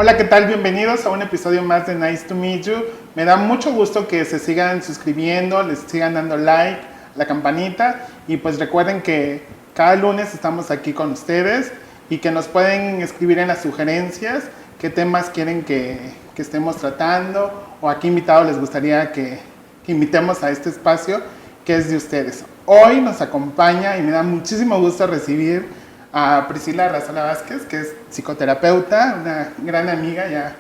Hola, ¿qué tal? Bienvenidos a un episodio más de Nice to Meet You. Me da mucho gusto que se sigan suscribiendo, les sigan dando like, la campanita y pues recuerden que cada lunes estamos aquí con ustedes y que nos pueden escribir en las sugerencias qué temas quieren que estemos tratando o a qué invitado les gustaría que invitemos a este espacio que es de ustedes. Hoy nos acompaña y me da muchísimo gusto recibir a Priscila Arrazola Vázquez, que es psicoterapeuta, una gran amiga, ya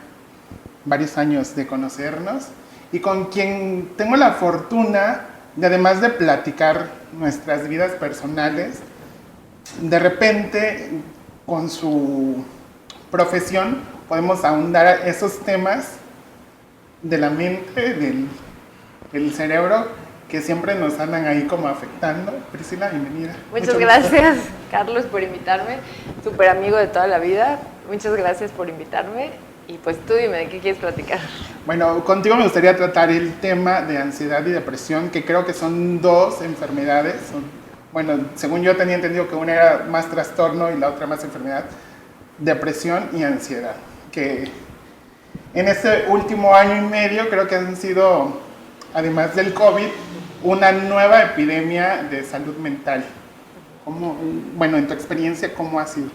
varios años de conocernos, y con quien tengo la fortuna de, además de platicar nuestras vidas personales, de repente con su profesión podemos ahondar esos temas de la mente, del cerebro, que siempre nos andan ahí como afectando. Priscila, bienvenida. Muchas gracias, Carlos, por invitarme. Súper amigo de toda la vida. Muchas gracias por invitarme. Y pues tú dime, ¿de qué quieres platicar? Bueno, contigo me gustaría tratar el tema de ansiedad y depresión, que creo que son dos enfermedades. Bueno, según yo tenía entendido que una era más trastorno y la otra más enfermedad. Depresión y ansiedad. Que en este último año y medio creo que han sido, además del COVID, una nueva epidemia de salud mental. Bueno, en tu experiencia, ¿cómo ha sido?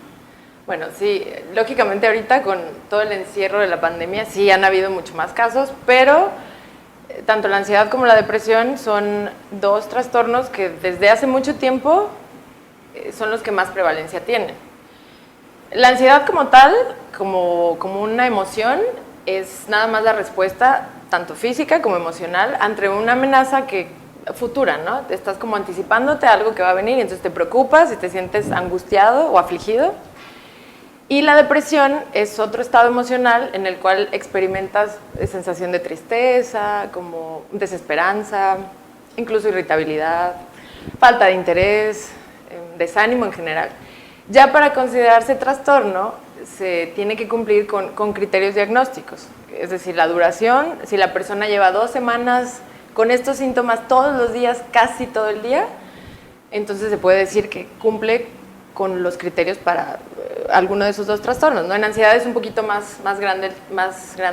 Bueno, sí, lógicamente ahorita con todo el encierro de la pandemia sí han habido mucho más casos, pero tanto la ansiedad como la depresión son dos trastornos que desde hace mucho tiempo son los que más prevalencia tienen. La ansiedad como tal, como una emoción, es nada más la respuesta tanto física como emocional ante una amenaza futura, ¿no? Estás como anticipándote a algo que va a venir y entonces te preocupas y te sientes angustiado o afligido. Y la depresión es otro estado emocional en el cual experimentas sensación de tristeza, como desesperanza, incluso irritabilidad, falta de interés, desánimo en general. Ya para considerarse trastorno se tiene que cumplir con criterios diagnósticos, es decir, la duración, si la persona lleva 2 semanas con estos síntomas todos los días, casi todo el día, entonces se puede decir que cumple con los criterios para alguno de esos dos trastornos, ¿no? En ansiedad es un poquito más grande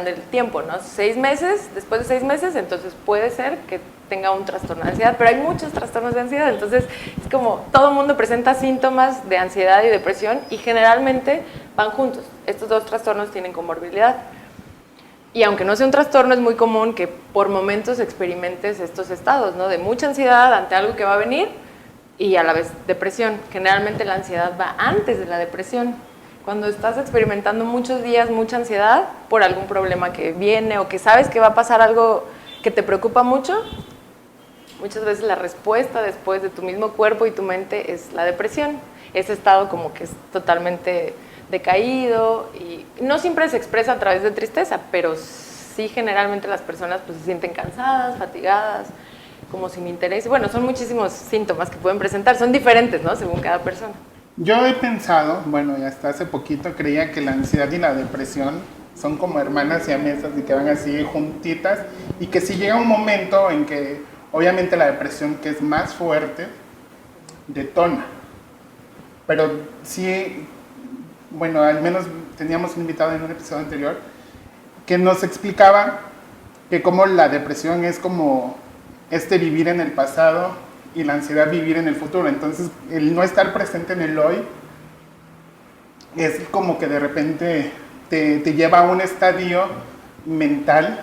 el tiempo, ¿no? 6 meses, después de 6 meses, entonces puede ser que tenga un trastorno de ansiedad, pero hay muchos trastornos de ansiedad, entonces es como todo el mundo presenta síntomas de ansiedad y depresión y generalmente van juntos. Estos dos trastornos tienen comorbilidad. Y aunque no sea un trastorno, es muy común que por momentos experimentes estos estados, ¿no? De mucha ansiedad ante algo que va a venir y a la vez depresión. Generalmente la ansiedad va antes de la depresión. Cuando estás experimentando muchos días mucha ansiedad por algún problema que viene o que sabes que va a pasar algo que te preocupa mucho, muchas veces la respuesta después de tu mismo cuerpo y tu mente es la depresión. Ese estado como que es totalmente decaído y no siempre se expresa a través de tristeza, pero sí generalmente las personas pues se sienten cansadas, fatigadas, como sin interés. Bueno, son muchísimos síntomas que pueden presentar, son diferentes, ¿no? Según cada persona. Yo he pensado, bueno, y hasta hace poquito creía que la ansiedad y la depresión son como hermanas siamesas y que van así juntitas y que si llega un momento en que obviamente la depresión, que es más fuerte, detona. Pero sí, bueno, al menos teníamos un invitado en un episodio anterior que nos explicaba que como la depresión es como vivir en el pasado y la ansiedad vivir en el futuro. Entonces, el no estar presente en el hoy es como que de repente te lleva a un estadio mental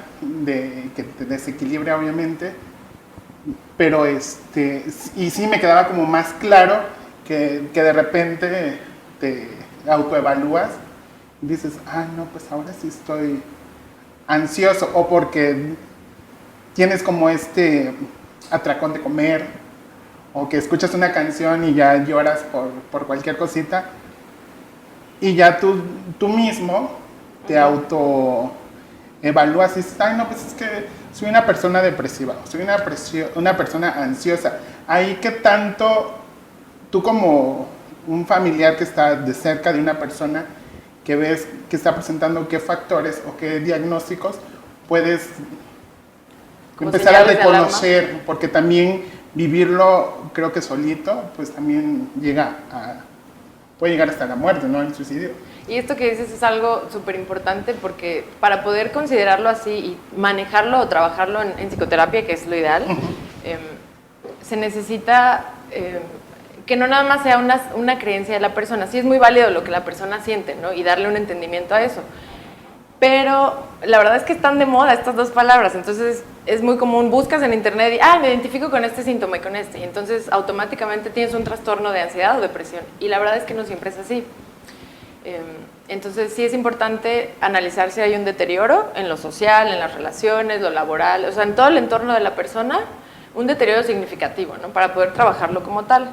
que te desequilibra, obviamente. Pero y sí me quedaba como más claro que de repente te autoevalúas y dices, no, pues ahora sí estoy ansioso, o porque tienes como atracón de comer, o que escuchas una canción y ya lloras por cualquier cosita, y ya tú mismo te autoevalúas y dices, no, pues es que soy una persona depresiva, soy una persona ansiosa. Ahí, ¿qué tanto tú como un familiar que está de cerca de una persona que ves que está presentando qué factores o qué diagnósticos puedes empezar a reconocer? Porque también vivirlo, creo que solito, pues también puede llegar hasta la muerte, ¿no? El suicidio. Y esto que dices es algo súper importante porque para poder considerarlo así y manejarlo o trabajarlo en psicoterapia, que es lo ideal, se necesita que no nada más sea una creencia de la persona. Sí es muy válido lo que la persona siente, ¿no? Y darle un entendimiento a eso. Pero la verdad es que están de moda estas dos palabras, entonces es muy común, buscas en internet y, me identifico con este síntoma y con este, y entonces automáticamente tienes un trastorno de ansiedad o depresión, y la verdad es que no siempre es así. Entonces sí es importante analizar si hay un deterioro en lo social, en las relaciones, lo laboral, o sea, en todo el entorno de la persona, un deterioro significativo, ¿no? Para poder trabajarlo como tal.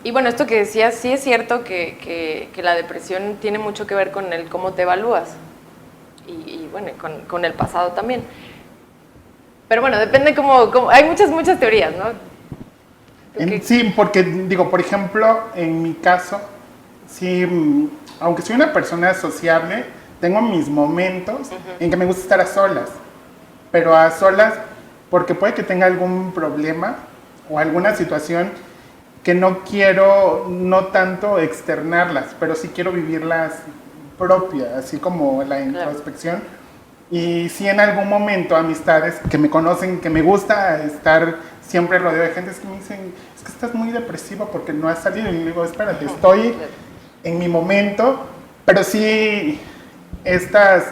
Y bueno, esto que decías, sí es cierto que la depresión tiene mucho que ver con el cómo te evalúas y bueno, con el pasado también. Pero bueno, depende cómo hay muchas teorías, ¿no? Sí, porque digo, por ejemplo, en mi caso, sí, aunque soy una persona sociable, tengo mis momentos en que me gusta estar a solas, pero a solas porque puede que tenga algún problema o alguna situación que no quiero, no tanto externarlas, pero sí quiero vivirlas propias, así como la introspección. Y sí en algún momento amistades que me conocen, que me gusta estar siempre rodeado de gente, es que me dicen, es que estás muy depresiva porque no has salido. Y le digo, espérate, estoy en mi momento, pero sí estas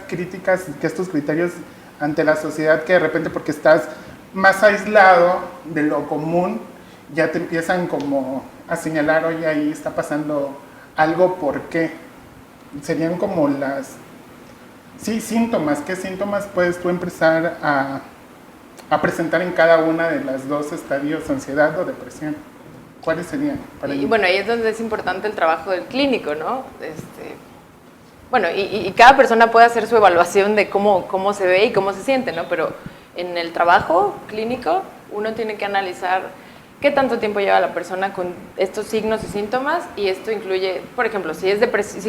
críticas, estos criterios ante la sociedad que de repente porque estás más aislado de lo común, ya te empiezan como a señalar, oye, ahí está pasando algo, ¿por qué? Serían como síntomas. ¿Qué síntomas puedes tú empezar a presentar en cada una de las dos estadios, ansiedad o depresión? ¿Cuáles serían? Y bueno, ahí es donde es importante el trabajo del clínico, ¿no? Bueno, y cada persona puede hacer su evaluación de cómo se ve y cómo se siente, ¿no? Pero en el trabajo clínico uno tiene que analizar qué tanto tiempo lleva la persona con estos signos y síntomas, y esto incluye, por ejemplo, si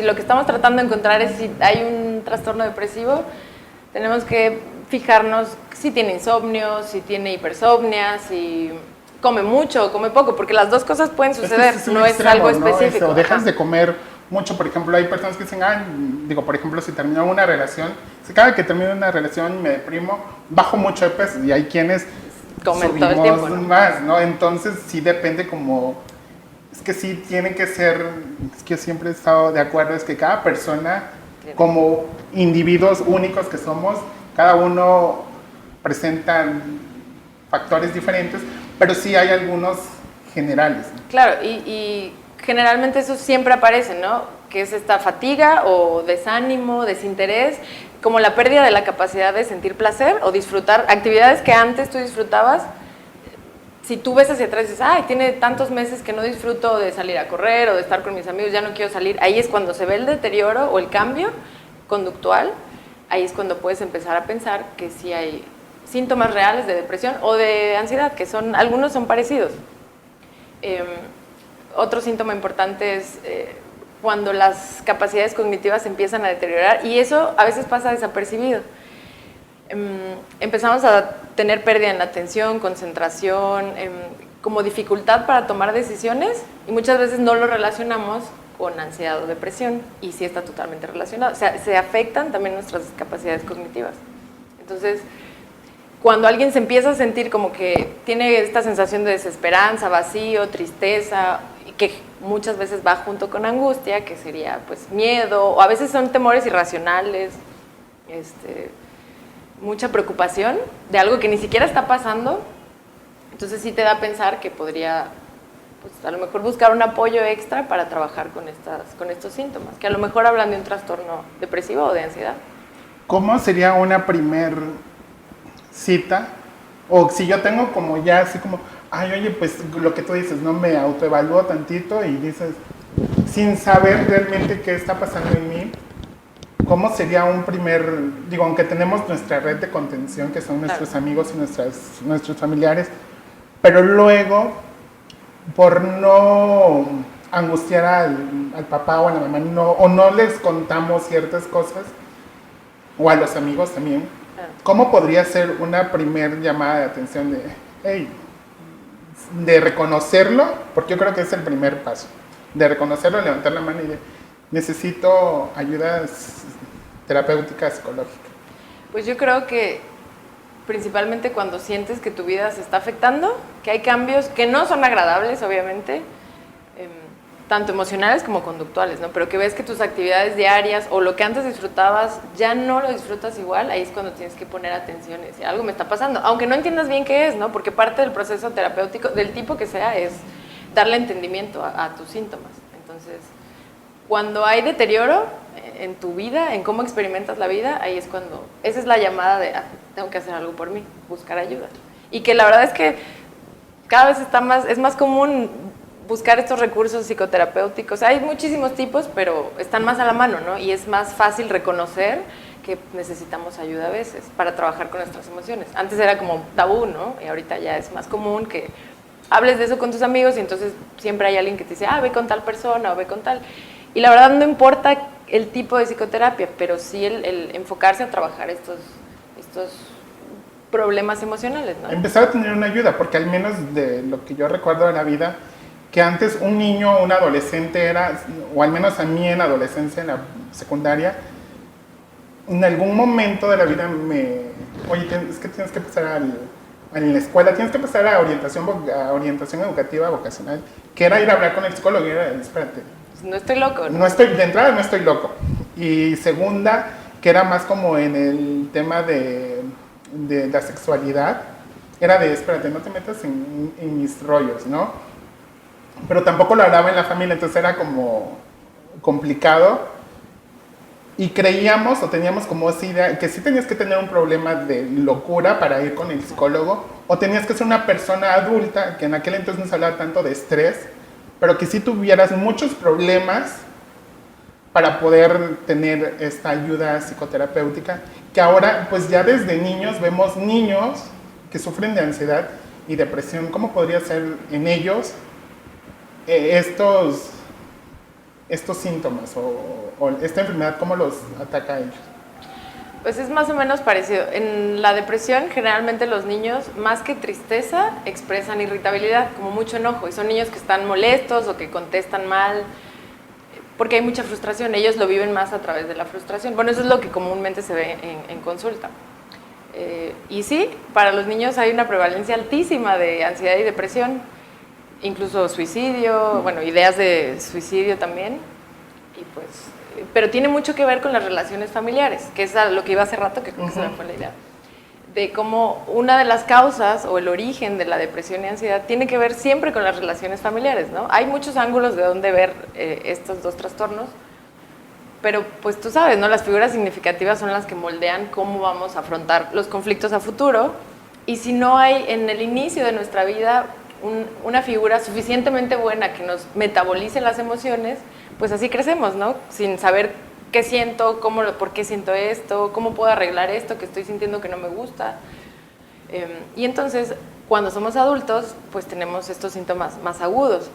lo que estamos tratando de encontrar es si hay un trastorno depresivo, tenemos que fijarnos si tiene insomnio, si tiene hipersomnia, si come mucho o come poco, porque las dos cosas pueden suceder, no es algo específico. ¿No? Dejas de comer mucho, por ejemplo, hay personas que dicen, por ejemplo, si termino una relación, si cada que termino una relación me deprimo, bajo mucho de peso, y hay quienes comen todo el tiempo, ¿no? Más, ¿no? Entonces sí depende como, es que sí tiene que ser, es que yo siempre he estado de acuerdo, es que cada persona, como individuos únicos que somos, cada uno presenta factores diferentes, pero sí hay algunos generales. Claro, y generalmente eso siempre aparece, ¿no? Que es esta fatiga o desánimo, desinterés, como la pérdida de la capacidad de sentir placer o disfrutar actividades que antes tú disfrutabas. Si tú ves hacia atrás y dices, tiene tantos meses que no disfruto de salir a correr o de estar con mis amigos, ya no quiero salir, ahí es cuando se ve el deterioro o el cambio conductual, ahí es cuando puedes empezar a pensar que sí hay síntomas reales de depresión o de ansiedad, que algunos son parecidos. Otro síntoma importante es cuando las capacidades cognitivas empiezan a deteriorar, y eso a veces pasa desapercibido. Empezamos a tener pérdida en la atención, concentración, como dificultad para tomar decisiones, y muchas veces no lo relacionamos con ansiedad o depresión, y sí está totalmente relacionado. O sea, se afectan también nuestras capacidades cognitivas. Entonces, cuando alguien se empieza a sentir como que tiene esta sensación de desesperanza, vacío, tristeza, que muchas veces va junto con angustia, que sería pues miedo, o a veces son temores irracionales, mucha preocupación de algo que ni siquiera está pasando, entonces sí te da a pensar que podría, pues a lo mejor buscar un apoyo extra para trabajar con estos síntomas, que a lo mejor hablan de un trastorno depresivo o de ansiedad. ¿Cómo sería una primer cita? O si yo tengo como ya así como, oye, pues lo que tú dices, no me autoevalúo tantito y dices, sin saber realmente qué está pasando en mí, ¿cómo sería un aunque tenemos nuestra red de contención, que son nuestros amigos y nuestros familiares, pero luego, por no angustiar al papá o a la mamá, no les contamos ciertas cosas, o a los amigos también, ¿cómo podría ser una primer llamada de atención de reconocerlo? Porque yo creo que es el primer paso. de reconocerlo, levantar la mano y de necesito ayuda terapéutica psicológica? Pues yo creo que principalmente cuando sientes que tu vida se está afectando, que hay cambios que no son agradables, obviamente, tanto emocionales como conductuales, ¿no? Pero que ves que tus actividades diarias o lo que antes disfrutabas ya no lo disfrutas igual, ahí es cuando tienes que poner atención y decir, algo me está pasando, aunque no entiendas bien qué es, ¿no? Porque parte del proceso terapéutico, del tipo que sea, es darle entendimiento a tus síntomas. Entonces, cuando hay deterioro en tu vida, en cómo experimentas la vida, ahí es cuando, esa es la llamada de, tengo que hacer algo por mí, buscar ayuda. Y que la verdad es que cada vez es más común buscar estos recursos psicoterapéuticos. Hay muchísimos tipos, pero están más a la mano, ¿no? Y es más fácil reconocer que necesitamos ayuda a veces para trabajar con nuestras emociones. Antes era como tabú, ¿no? Y ahorita ya es más común que hables de eso con tus amigos y entonces siempre hay alguien que te dice, ve con tal persona o ve con tal. Y la verdad no importa el tipo de psicoterapia, pero sí el enfocarse a trabajar estos problemas emocionales, ¿no? Empezar a tener una ayuda, porque al menos de lo que yo recuerdo de la vida, que antes un niño o un adolescente era, o al menos a mí en adolescencia, en la secundaria, en algún momento de la vida oye, es que tienes que pasar en la escuela, tienes que pasar a orientación educativa vocacional, que era ir a hablar con el psicólogo y era, espérate. No estoy loco, ¿no? De entrada no estoy loco. Y segunda, que era más como en el tema de la sexualidad, era de, espérate, no te metas en mis rollos, ¿no? Pero tampoco lo hablaba en la familia, entonces era como complicado. Y creíamos o teníamos como esa idea que sí tenías que tener un problema de locura para ir con el psicólogo, o tenías que ser una persona adulta, que en aquel entonces no se hablaba tanto de estrés, pero que sí tuvieras muchos problemas para poder tener esta ayuda psicoterapéutica, que ahora pues ya desde niños vemos niños que sufren de ansiedad y depresión. ¿Cómo podría ser en ellos estos síntomas o esta enfermedad, cómo los ataca a ellos? Pues es más o menos parecido. En la depresión, generalmente los niños, más que tristeza, expresan irritabilidad, como mucho enojo. Y son niños que están molestos o que contestan mal, porque hay mucha frustración. Ellos lo viven más a través de la frustración. Bueno, eso es lo que comúnmente se ve en consulta. Y sí, para los niños hay una prevalencia altísima de ansiedad y depresión, incluso suicidio, bueno, ideas de suicidio también. Y pues, pero tiene mucho que ver con las relaciones familiares, que es a lo que iba hace rato, que creo que se me fue la idea, de cómo una de las causas o el origen de la depresión y ansiedad tiene que ver siempre con las relaciones familiares, ¿no? Hay muchos ángulos de dónde ver estos dos trastornos, pero pues tú sabes, ¿no? Las figuras significativas son las que moldean cómo vamos a afrontar los conflictos a futuro, y si no hay en el inicio de nuestra vida una figura suficientemente buena que nos metabolice las emociones, pues así crecemos, ¿no? Sin saber qué siento, por qué siento esto, cómo puedo arreglar esto que estoy sintiendo que no me gusta. Y entonces, cuando somos adultos, pues tenemos estos síntomas más agudos.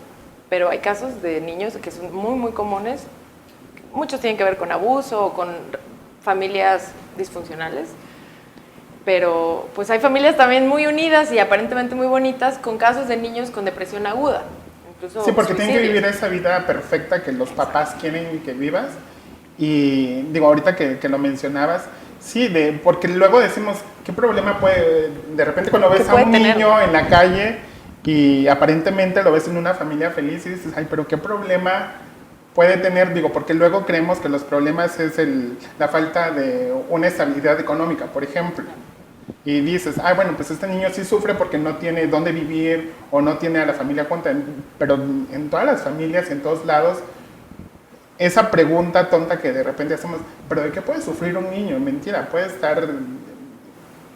Pero hay casos de niños que son muy, muy comunes. Muchos tienen que ver con abuso o con familias disfuncionales. Pero pues hay familias también muy unidas y aparentemente muy bonitas con casos de niños con depresión aguda. Sí, porque tienen que vivir esa vida perfecta que los papás quieren que vivas. Y digo, ahorita que lo mencionabas, sí, porque luego decimos, ¿qué problema puede? De repente cuando ves a un niño en la calle y aparentemente lo ves en una familia feliz y dices, ay, pero ¿qué problema puede tener? Digo, porque luego creemos que los problemas es la falta de una estabilidad económica, por ejemplo. Y dices, bueno, pues este niño sí sufre porque no tiene dónde vivir o no tiene a la familia cuenta. Pero en todas las familias, en todos lados, esa pregunta tonta que de repente hacemos, ¿pero de qué puede sufrir un niño? Mentira, puede estar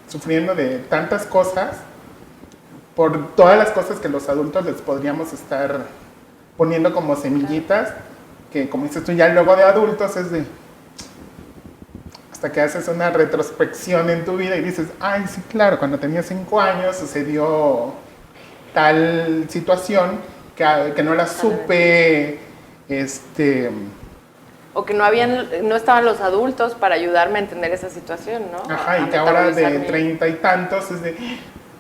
sufriendo de tantas cosas por todas las cosas que los adultos les podríamos estar poniendo como semillitas, que como dices tú, ya luego de adultos es de... Hasta que haces una retrospección en tu vida y dices, ay, sí, claro, cuando tenía 5 años sucedió tal situación que no la supe, O que no estaban los adultos para ayudarme a entender esa situación, ¿no? Ajá, y que ahora de 30 y tantos es de,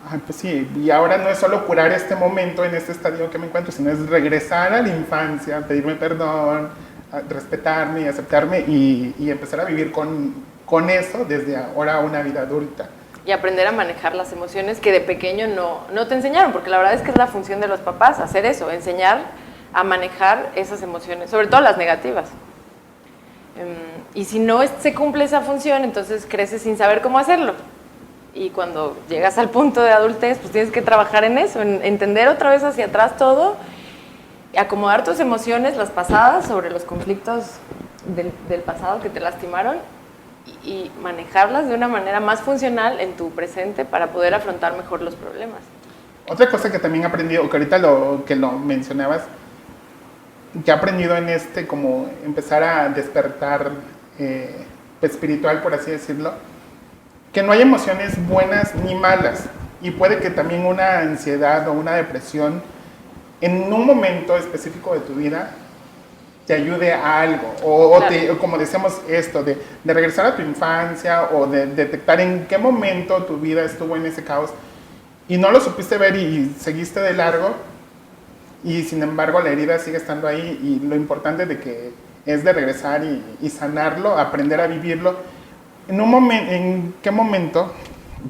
Ay, pues sí, y ahora no es solo curar este momento en este estadio que me encuentro, sino es regresar a la infancia, pedirme perdón, respetarme y aceptarme y empezar a vivir con eso desde ahora a una vida adulta. Y aprender a manejar las emociones que de pequeño no te enseñaron, porque la verdad es que es la función de los papás, hacer eso, enseñar a manejar esas emociones, sobre todo las negativas. Y si no se cumple esa función, entonces creces sin saber cómo hacerlo. Y cuando llegas al punto de adultez, pues tienes que trabajar en eso, en entender otra vez hacia atrás todo, acomodar tus emociones, las pasadas, sobre los conflictos del pasado que te lastimaron, y manejarlas de una manera más funcional en tu presente para poder afrontar mejor los problemas. Otra cosa que también he aprendido, que ahorita que lo mencionabas, que he aprendido en como empezar a despertar espiritual, por así decirlo, que no hay emociones buenas ni malas, y puede que también una ansiedad o una depresión en un momento específico de tu vida te ayude a algo, o como decíamos esto, de regresar a tu infancia, o de detectar en qué momento tu vida estuvo en ese caos y no lo supiste ver y seguiste de largo, y sin embargo la herida sigue estando ahí, y lo importante de que es de regresar y sanarlo, aprender a vivirlo. ¿En qué momento,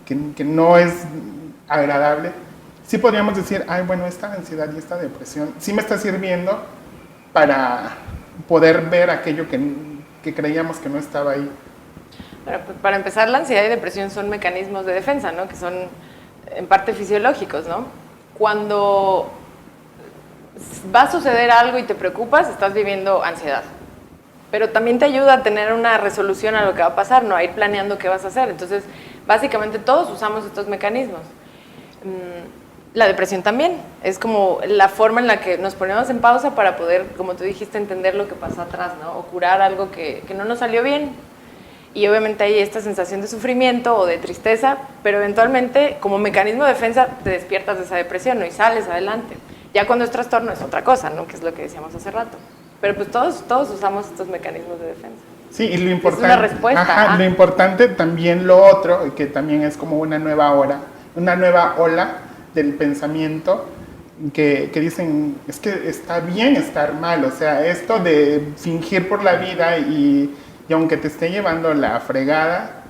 que no es agradable, sí podríamos decir, ay, bueno, esta ansiedad y esta depresión sí me está sirviendo para poder ver aquello que creíamos que no estaba ahí? Bueno, pues para empezar, la ansiedad y depresión son mecanismos de defensa, ¿no? Que son en parte fisiológicos, ¿no? Cuando va a suceder algo y te preocupas, estás viviendo ansiedad. Pero también te ayuda a tener una resolución a lo que va a pasar, ¿no? A ir planeando qué vas a hacer. Entonces, básicamente todos usamos estos mecanismos. La depresión también. Es como la forma en la que nos ponemos en pausa para poder, como tú dijiste, entender lo que pasó atrás, ¿no? O curar algo que no nos salió bien. Y obviamente hay esta sensación de sufrimiento o de tristeza, pero eventualmente, como mecanismo de defensa, te despiertas de esa depresión, ¿no? Y sales adelante. Ya cuando es trastorno es otra cosa, ¿no? Que es lo que decíamos hace rato. Pero pues todos usamos estos mecanismos de defensa. Sí, y lo importante, es una respuesta. Ajá, lo importante también, lo otro, que también es como una nueva ola del pensamiento, que dicen, es que está bien estar mal, o sea, esto de fingir por la vida y aunque te esté llevando la fregada,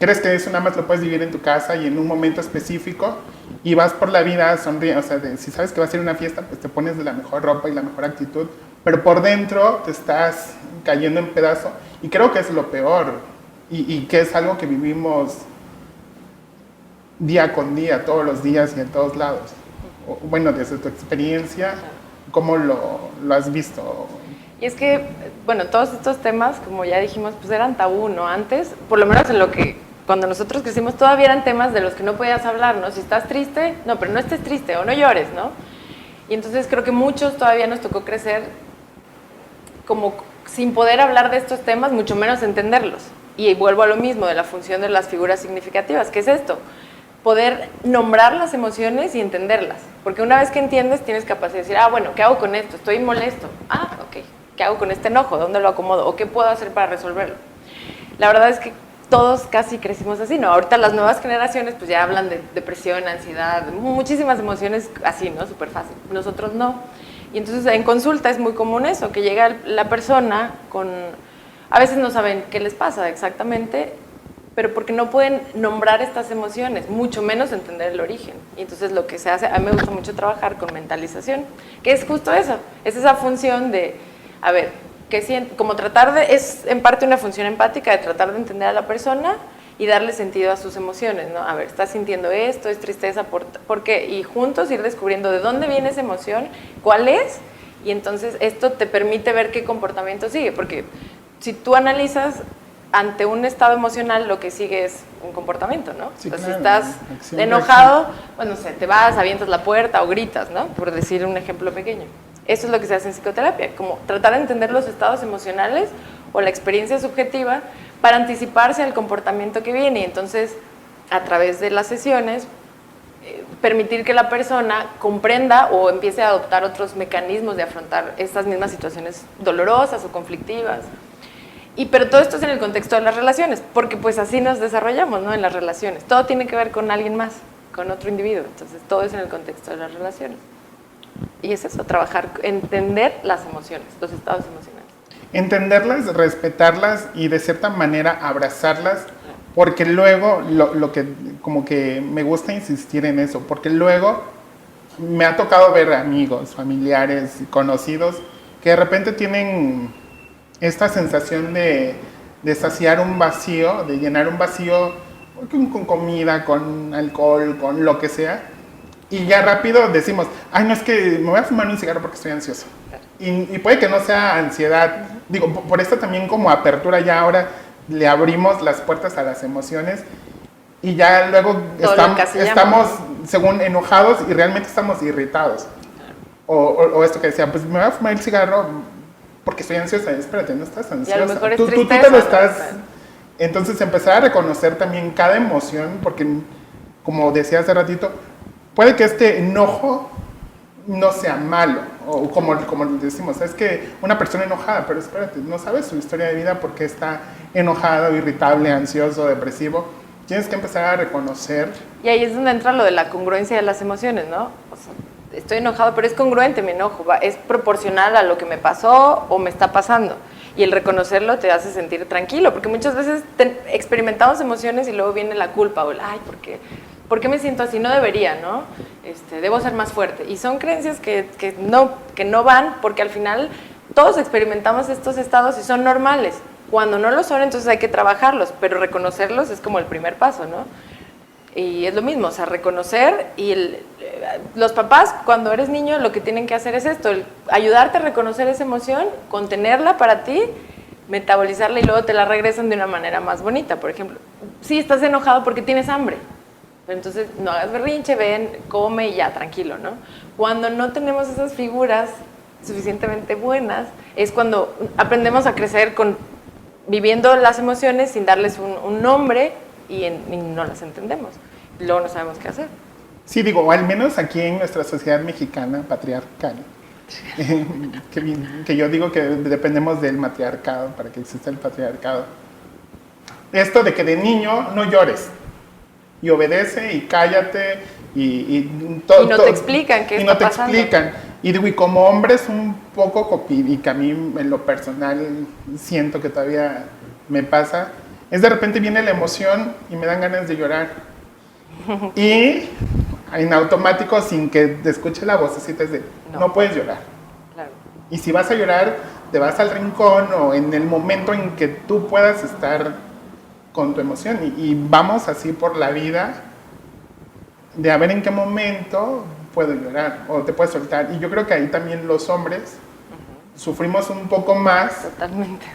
crees que eso nada más lo puedes vivir en tu casa y en un momento específico, y vas por la vida sonriendo, o sea, si sabes que va a ser una fiesta, pues te pones de la mejor ropa y la mejor actitud, pero por dentro te estás cayendo en pedazos, y creo que es lo peor, y que es algo que vivimos día con día, todos los días y en todos lados. Bueno, desde tu experiencia, ¿cómo lo has visto? Y es que, bueno, todos estos temas, como ya dijimos, pues eran tabú, ¿no? Antes, por lo menos en lo que, cuando nosotros crecimos, todavía eran temas de los que no podías hablar, ¿no? Si estás triste, no, pero no estés triste, o no llores, ¿no? Y entonces creo que muchos todavía nos tocó crecer como sin poder hablar de estos temas, mucho menos entenderlos. Y vuelvo a lo mismo, de la función de las figuras significativas. ¿Qué es esto? Poder nombrar las emociones y entenderlas. Porque una vez que entiendes, tienes capacidad de decir, ah, bueno, ¿qué hago con esto? Estoy molesto. Ah, ok. ¿Qué hago con este enojo? ¿Dónde lo acomodo? ¿O qué puedo hacer para resolverlo? La verdad es que todos casi crecimos así, ¿no? Ahorita las nuevas generaciones pues ya hablan de depresión, ansiedad, muchísimas emociones así, ¿no? Súper fácil. Nosotros no. Y entonces en consulta es muy común eso, que llega la persona con... A veces no saben qué les pasa exactamente, pero porque no pueden nombrar estas emociones, mucho menos entender el origen. Y entonces lo que se hace, a mí me gusta mucho trabajar con mentalización, que es justo eso, es esa función de, a ver, ¿qué siente? Como tratar de, es en parte una función empática de tratar de entender a la persona y darle sentido a sus emociones, ¿no? A ver, ¿estás sintiendo esto? ¿Es tristeza? ¿Por qué? Y juntos ir descubriendo de dónde viene esa emoción, cuál es, y entonces esto te permite ver qué comportamiento sigue, porque si tú analizas ante un estado emocional, lo que sigue es un comportamiento, ¿no? Sí, entonces, claro, si estás enojado, bueno, no sé, te vas, avientas la puerta o gritas, ¿no? Por decir un ejemplo pequeño. Eso es lo que se hace en psicoterapia, como tratar de entender los estados emocionales o la experiencia subjetiva para anticiparse al comportamiento que viene. Y entonces, a través de las sesiones, permitir que la persona comprenda o empiece a adoptar otros mecanismos de afrontar estas mismas situaciones dolorosas o conflictivas. Pero todo esto es en el contexto de las relaciones, porque pues así nos desarrollamos, ¿no? En las relaciones. Todo tiene que ver con alguien más. con otro individuo. Entonces, todo es en el contexto de las relaciones. Y es eso, trabajar, entender las emociones, los estados emocionales. Entenderlas, respetarlas y de cierta manera abrazarlas, porque luego, lo que como que me gusta insistir en eso, porque luego me ha tocado ver amigos, familiares, conocidos, que de repente tienen esta sensación de saciar un vacío, de llenar un vacío con comida, con alcohol, con lo que sea, y ya rápido decimos, ay, no, es que me voy a fumar un cigarro porque estoy ansioso. Y puede que no sea ansiedad, digo, por esto también como apertura ya ahora le abrimos las puertas a las emociones y ya luego estamos según enojados y realmente estamos irritados. O esto que decía, pues me voy a fumar el cigarro porque estoy ansiosa. Espérate, no estás ansiosa. Y a lo mejor es tú tristeza, te lo estás... ¿no? Entonces empezar a reconocer también cada emoción, porque como decía hace ratito, puede que este enojo no sea malo, o como decimos, es que una persona enojada, pero espérate, no sabes su historia de vida porque está enojado, irritable, ansioso, depresivo. Tienes que empezar a reconocer. Y ahí es donde entra lo de la congruencia de las emociones, ¿no? O sea, estoy enojado, pero es congruente mi enojo, es proporcional a lo que me pasó o me está pasando. Y el reconocerlo te hace sentir tranquilo, porque muchas veces experimentamos emociones y luego viene la culpa, o el, ay, ¿por qué me siento así? No debería, ¿no? Debo ser más fuerte. Y son creencias que no van, porque al final todos experimentamos estos estados y son normales. Cuando no lo son, entonces hay que trabajarlos, pero reconocerlos es como el primer paso, ¿no? Y es lo mismo, o sea, reconocer, y los papás, cuando eres niño, lo que tienen que hacer es esto, ayudarte a reconocer esa emoción, contenerla para ti, metabolizarla y luego te la regresan de una manera más bonita. Por ejemplo, sí, estás enojado porque tienes hambre, pero entonces no hagas berrinche, ven, come y ya, tranquilo, ¿no? Cuando no tenemos esas figuras suficientemente buenas, es cuando aprendemos a crecer viviendo las emociones sin darles un nombre y no las entendemos. Y luego no sabemos qué hacer. Sí, digo, al menos aquí en nuestra sociedad mexicana patriarcal, que yo digo que dependemos del matriarcado para que exista el patriarcado. Esto de que de niño no llores y obedece y cállate y no te explican qué está pasando. Y digo, y como hombre es un poco, y que a mí en lo personal siento que todavía me pasa, es de repente viene la emoción y me dan ganas de llorar. Y en automático, sin que te escuche la vocecita, es de, no puedes llorar. Claro. Y si vas a llorar, te vas al rincón o en el momento en que tú puedas estar con tu emoción. Y vamos así por la vida de a ver en qué momento puedo llorar o te puedes soltar. Y yo creo que ahí también los hombres sufrimos un poco más. Totalmente.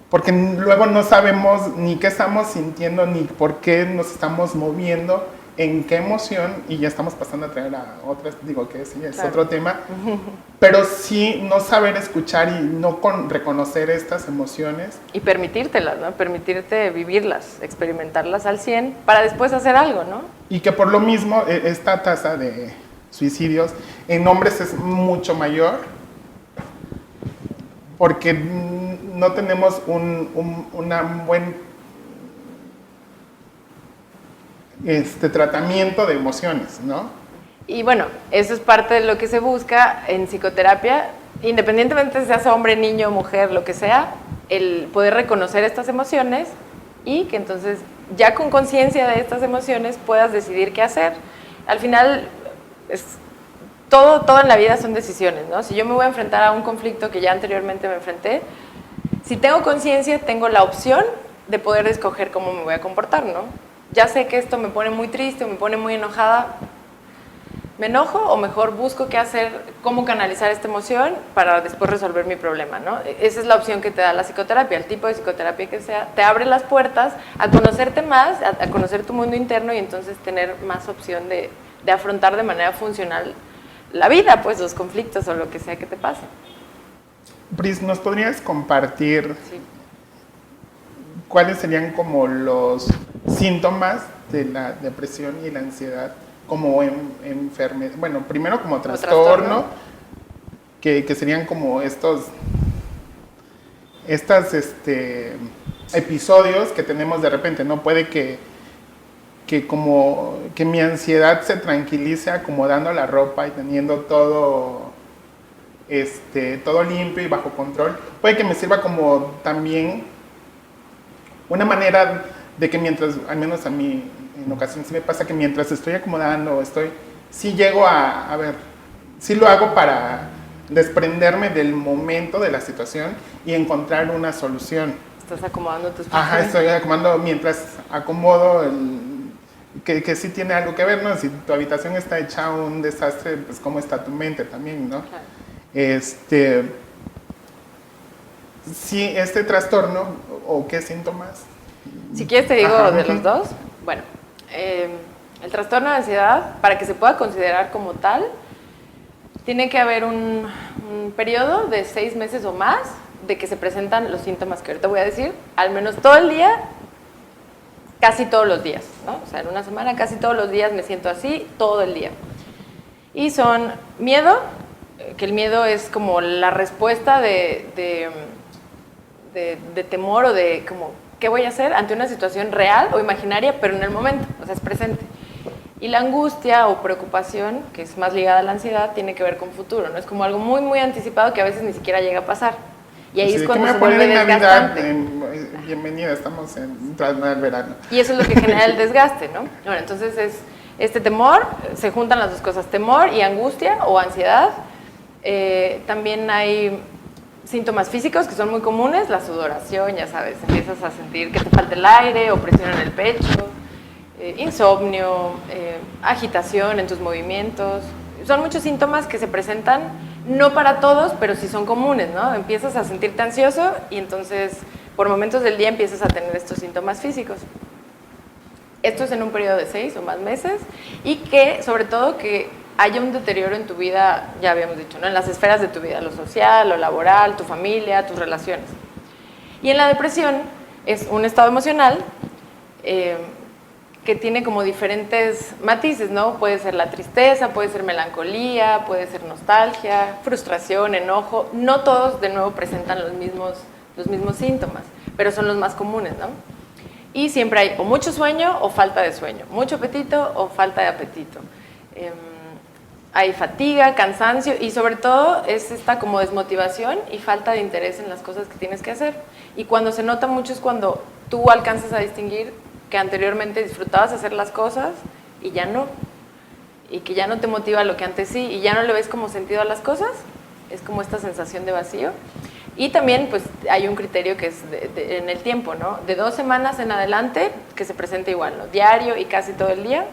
Porque luego no sabemos ni qué estamos sintiendo, ni por qué nos estamos moviendo, en qué emoción, y ya estamos pasando a traer a otras, digo que sí, es otro tema, pero sí no saber escuchar y no reconocer estas emociones. Y permitírtelas, ¿no? Permitirte vivirlas, experimentarlas al 100 para después hacer algo, ¿no? Y que por lo mismo esta tasa de suicidios en hombres es mucho mayor, porque no tenemos un buen tratamiento de emociones, ¿no? Y bueno, eso es parte de lo que se busca en psicoterapia, independientemente seas hombre, niño, mujer, lo que sea, el poder reconocer estas emociones y que entonces ya con conciencia de estas emociones puedas decidir qué hacer. Al final, todo en la vida son decisiones, ¿no? Si yo me voy a enfrentar a un conflicto que ya anteriormente me enfrenté, si tengo conciencia, tengo la opción de poder escoger cómo me voy a comportar, ¿no? Ya sé que esto me pone muy triste o me pone muy enojada, ¿me enojo o mejor busco qué hacer, cómo canalizar esta emoción para después resolver mi problema, ¿no? Esa es la opción que te da la psicoterapia, el tipo de psicoterapia que sea, te abre las puertas a conocerte más, a conocer tu mundo interno y entonces tener más opción de afrontar de manera funcional la vida, pues los conflictos o lo que sea que te pase. Pris, ¿nos podrías compartir cuáles serían como los síntomas de la depresión y la ansiedad como enfermedad? Bueno, primero como trastorno. Que serían como estos episodios que tenemos de repente, ¿no? Puede que que mi ansiedad se tranquilice acomodando la ropa y teniendo todo todo limpio y bajo control, puede que me sirva como también una manera de que mientras, al menos a mí en ocasiones sí me pasa que mientras estoy acomodando, sí llego a ver, sí lo hago para desprenderme del momento de la situación y encontrar una solución. Estás acomodando tus cosas. Ajá, estoy acomodando mientras acomodo que sí tiene algo que ver, ¿no? Si tu habitación está hecha un desastre, pues cómo está tu mente también, ¿no? Claro. Sí, este trastorno, o qué síntomas. Si quieres te digo de los dos. Bueno, el trastorno de ansiedad, para que se pueda considerar como tal, tiene que haber un periodo de 6 meses o más de que se presentan los síntomas que ahorita voy a decir, al menos todo el día, casi todos los días, ¿no? O sea, en una semana casi todos los días me siento así, todo el día. Y son miedo, que el miedo es como la respuesta de temor o de como, ¿qué voy a hacer ante una situación real o imaginaria, pero en el momento? O sea, es presente. Y la angustia o preocupación, que es más ligada a la ansiedad, tiene que ver con futuro, ¿no? Es como algo muy, muy anticipado que a veces ni siquiera llega a pasar. Y ahí es cuando se vuelve desgastante. Bienvenida, estamos tras el verano. Y eso es lo que genera el desgaste, ¿no? Bueno, entonces es este temor, se juntan las dos cosas, temor y angustia o ansiedad. También hay síntomas físicos que son muy comunes, la sudoración, ya sabes, empiezas a sentir que te falta el aire o presión en el pecho, insomnio, agitación en tus movimientos. Son muchos síntomas que se presentan, no para todos, pero sí son comunes, ¿no? Empiezas a sentirte ansioso y entonces por momentos del día empiezas a tener estos síntomas físicos. Esto es en un periodo de 6 o más meses y que, sobre todo, que haya un deterioro en tu vida, ya habíamos dicho, ¿no? En las esferas de tu vida, lo social, lo laboral, tu familia, tus relaciones. Y en la depresión es un estado emocional que tiene como diferentes matices, ¿no? Puede ser la tristeza, puede ser melancolía, puede ser nostalgia, frustración, enojo. No todos, de nuevo, presentan los mismos síntomas, pero son los más comunes, ¿no? Y siempre hay o mucho sueño o falta de sueño, mucho apetito o falta de apetito. Hay fatiga, cansancio y sobre todo es esta como desmotivación y falta de interés en las cosas que tienes que hacer. Y cuando se nota mucho es cuando tú alcanzas a distinguir que anteriormente disfrutabas hacer las cosas y ya no. Y que ya no te motiva lo que antes sí y ya no le ves como sentido a las cosas. Es como esta sensación de vacío. Y también pues hay un criterio que es en el tiempo, ¿no? De 2 semanas en adelante que se presenta igual, ¿no? Diario y casi todo el día.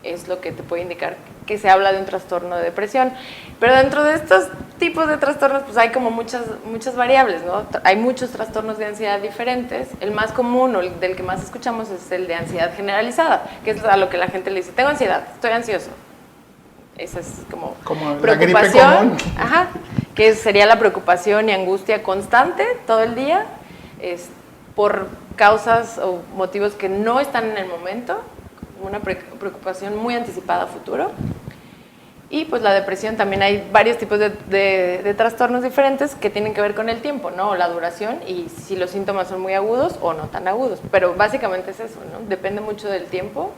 Es lo que te puede indicar que se habla de un trastorno de depresión. Pero dentro de estos tipos de trastornos, pues hay como muchas variables, ¿no? Hay muchos trastornos de ansiedad diferentes. El más común o el del que más escuchamos es el de ansiedad generalizada, que es a lo que la gente le dice, tengo ansiedad, estoy ansioso. Esa es como preocupación, ajá, que sería la preocupación y angustia constante todo el día, por causas o motivos que no están en el momento, una preocupación muy anticipada a futuro. Y pues la depresión también hay varios tipos de trastornos diferentes que tienen que ver con el tiempo, ¿no? O la duración y si los síntomas son muy agudos o no tan agudos. Pero básicamente es eso, ¿no? Depende mucho del tiempo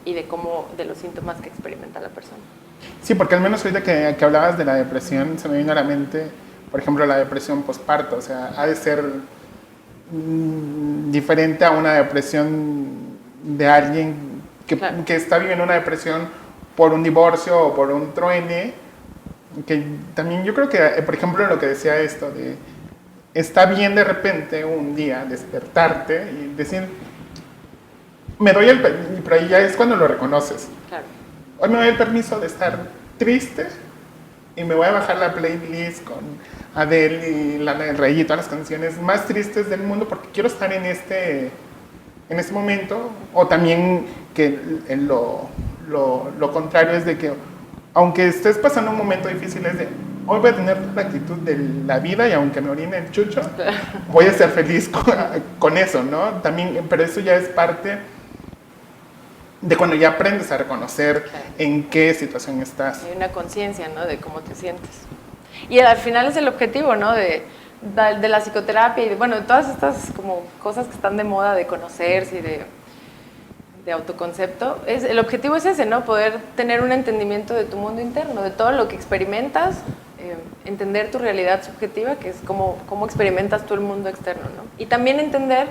y de los síntomas que experimenta la persona. Sí, porque al menos ahorita que hablabas de la depresión, se me vino a la mente, por ejemplo, la depresión postparto. O sea, ha de ser diferente a una depresión de alguien claro, que está viviendo una depresión por un divorcio o por un truene, que también yo creo que, por ejemplo, lo que decía esto de, está bien de repente un día despertarte y decir, me doy pero ahí ya es cuando lo reconoces. Claro. Hoy me doy el permiso de estar triste y me voy a bajar la playlist con Adele y Lana del Rey y todas las canciones más tristes del mundo porque quiero estar en este momento. O también que lo contrario es de que aunque estés pasando un momento difícil es de hoy voy a tener la actitud de la vida y aunque me orine el chucho voy a ser feliz con eso, ¿no? También, pero eso ya es parte de cuando ya aprendes a reconocer claro, en qué situación estás. Hay una conciencia, ¿no? De cómo te sientes. Y al final es el objetivo, ¿no? De la psicoterapia y de todas estas como cosas que están de moda de conocerse y de autoconcepto, el objetivo es ese, ¿no? Poder tener un entendimiento de tu mundo interno, de todo lo que experimentas, entender tu realidad subjetiva, que es cómo experimentas tú el mundo externo, ¿no? Y también entender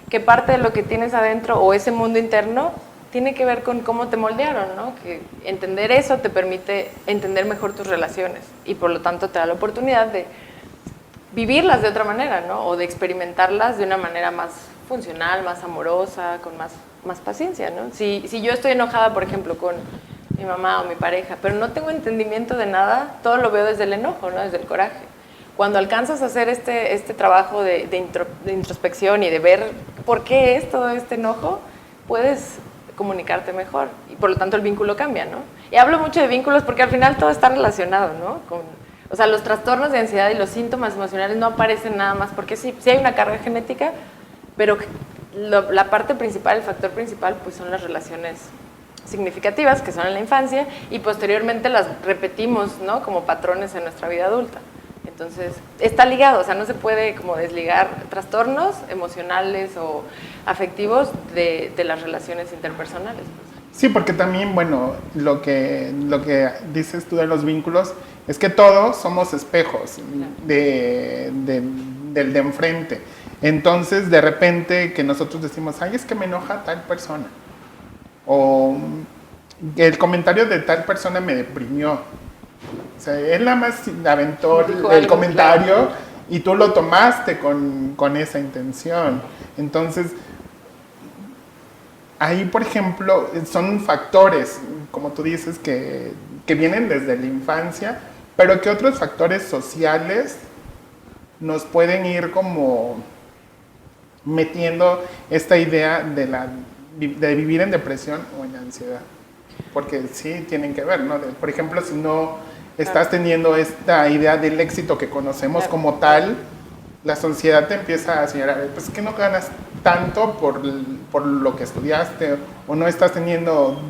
que parte de lo que tienes adentro o ese mundo interno tiene que ver con cómo te moldearon, ¿no? Que entender eso te permite entender mejor tus relaciones y por lo tanto te da la oportunidad de vivirlas de otra manera, ¿no? O de experimentarlas de una manera más funcional, más amorosa, con más paciencia, ¿no? Si yo estoy enojada, por ejemplo, con mi mamá o mi pareja, pero no tengo entendimiento de nada, todo lo veo desde el enojo, ¿no? Desde el coraje. Cuando alcanzas a hacer este trabajo de introspección y de ver por qué es todo este enojo, puedes comunicarte mejor y por lo tanto el vínculo cambia, ¿no? Y hablo mucho de vínculos porque al final todo está relacionado, ¿no? O sea, los trastornos de ansiedad y los síntomas emocionales no aparecen nada más porque sí hay una carga genética, pero la parte principal, el factor principal, pues son las relaciones significativas que son en la infancia y posteriormente las repetimos, ¿no? Como patrones en nuestra vida adulta. Entonces, está ligado, o sea, no se puede como desligar trastornos emocionales o afectivos de las relaciones interpersonales. Sí, porque también, bueno, lo que dices tú de los vínculos es que todos somos espejos del de enfrente. Entonces, de repente que nosotros decimos, ay, es que me enoja tal persona. O el comentario de tal persona me deprimió. O sea, él nada más aventó el comentario, claro, y tú lo tomaste con esa intención. Entonces, ahí, por ejemplo, son factores, como tú dices, que vienen desde la infancia, pero que otros factores sociales nos pueden ir como metiendo esta idea de vivir en depresión o en ansiedad. Porque sí tienen que ver, ¿no? Por ejemplo, si no estás teniendo esta idea del éxito que conocemos como tal, la sociedad te empieza a señalar, pues es que no ganas tanto por lo que estudiaste, o no estás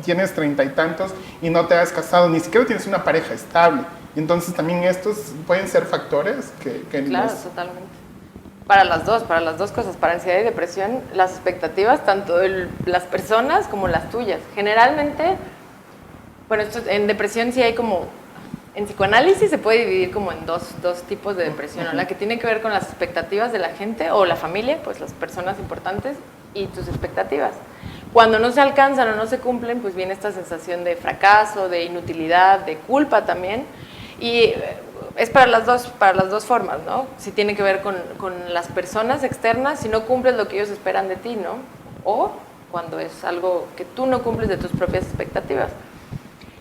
tienes 30 y tantos y no te has casado, ni siquiera tienes una pareja estable. Entonces también estos pueden ser factores que claro, totalmente. Para las dos cosas, para ansiedad y depresión, las expectativas, tanto de las personas como las tuyas. Generalmente, bueno, en depresión sí hay como, en psicoanálisis se puede dividir como en dos tipos de depresión, ¿no? La que tiene que ver con las expectativas de la gente o la familia, pues las personas importantes y tus expectativas. Cuando no se alcanzan o no se cumplen, pues viene esta sensación de fracaso, de inutilidad, de culpa también. Y es para las dos formas, ¿no? Si tiene que ver con las personas externas, si no cumples lo que ellos esperan de ti, ¿no? O cuando es algo que tú no cumples de tus propias expectativas.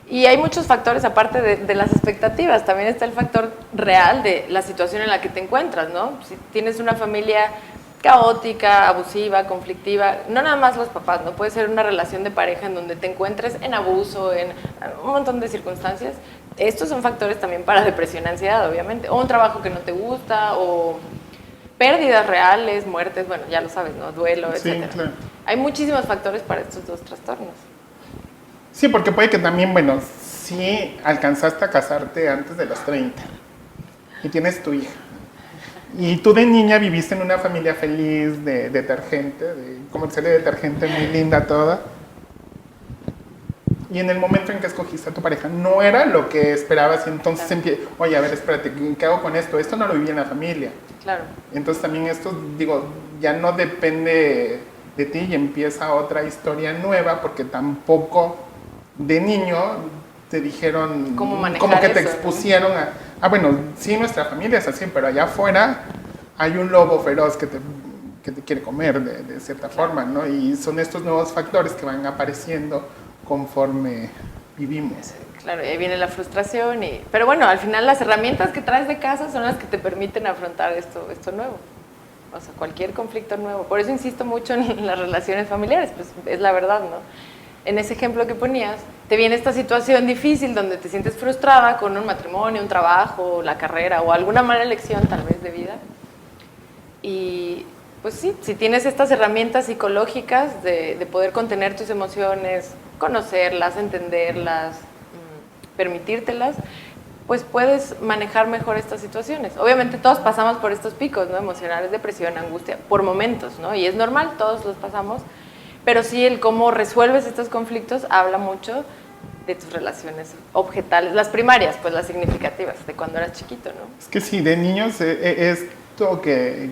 Y hay muchos factores aparte de las expectativas. También está el factor real de la situación en la que te encuentras, ¿no? Si tienes una familia caótica, abusiva, conflictiva, no nada más los papás, ¿no? Puede ser una relación de pareja en donde te encuentres en abuso, en un montón de circunstancias. Estos son factores también para depresión y ansiedad, obviamente. O un trabajo que no te gusta, o pérdidas reales, muertes, bueno, ya lo sabes, ¿no? Duelo, etc. Sí, claro. Hay muchísimos factores para estos dos trastornos. Sí, porque puede que también, bueno, sí alcanzaste a casarte antes de los 30 y tienes tu hija. Y tú de niña viviste en una familia feliz de detergente, de comercial de detergente muy linda toda. Y en el momento en que escogiste a tu pareja no era lo que esperabas y entonces oye, a ver, espérate, ¿qué hago con esto? Esto no lo viví en la familia. Claro. Entonces también esto, digo, ya no depende de ti y empieza otra historia nueva porque tampoco de niño te dijeron, como que te expusieron, ¿no? Bueno, sí, nuestra familia es así, pero allá afuera hay un lobo feroz que te quiere comer de cierta forma, ¿no? Y son estos nuevos factores que van apareciendo conforme vivimos. Claro, y ahí viene la frustración. Pero bueno, al final las herramientas que traes de casa son las que te permiten afrontar esto nuevo. O sea, cualquier conflicto nuevo. Por eso insisto mucho en las relaciones familiares, pues es la verdad, ¿no? En ese ejemplo que ponías, te viene esta situación difícil donde te sientes frustrada con un matrimonio, un trabajo, la carrera o alguna mala elección tal vez de vida. Y pues sí, si tienes estas herramientas psicológicas de poder contener tus emociones, conocerlas, entenderlas, permitírtelas, pues puedes manejar mejor estas situaciones. Obviamente todos pasamos por estos picos, ¿no? Emocionales, depresión, angustia, por momentos, ¿no? Y es normal, todos los pasamos, pero sí el cómo resuelves estos conflictos habla mucho de tus relaciones objetales, las primarias, pues las significativas, de cuando eras chiquito, ¿no? Es que sí, de niños esto que